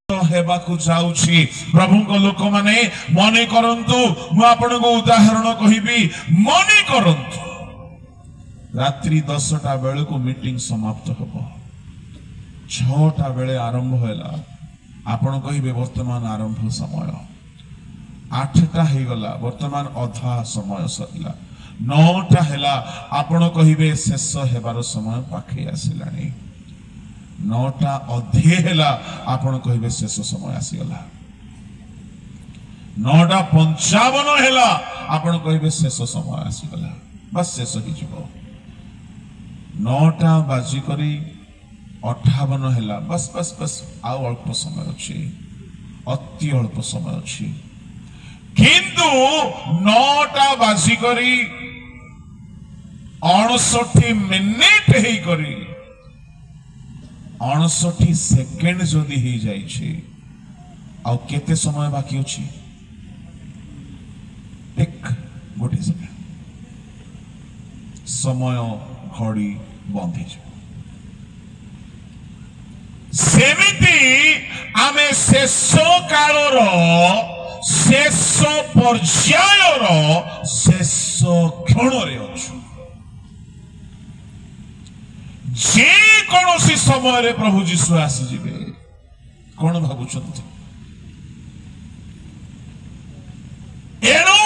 जाऊची प्रभु को लोक माने मने करंतु मु आपन को उदाहरण कहिबी मने करंतु रात्रि 10टा बेले को मीटिंग समाप्त होबो 6टा बेले आरंभ होला आपन कहिबे वर्तमान आरंभ समय 8टा हे गला वर्तमान अधा समय सरिला 9टा हैला आपन कहिबे शेष हेबार समय पाखे आसिलानी 9टा अधे हैला आपन कहिबे शेष समय आसीगला 9:55 हैला आपन कहिबे शेष समय आसीगला बस शेष ही जीवो 9टा बाजी करी 58 हैला बस बस बस आउ अल्प समय अछि अति अल्प समय अछि किंतु 9टा बाजी करी 59 मिनिट हेई करी 59 सेकेंड जदि हो जाइए आउ केते समय बाकी अछि टिक गोटे सेकेंड समय घड़ी बंद हो सेमिति आमे शेष कालर शेष पर्यायर शेष क्षण रे अछु जे कौन समय प्रभु जीशु आसी कौन भावुंट एणु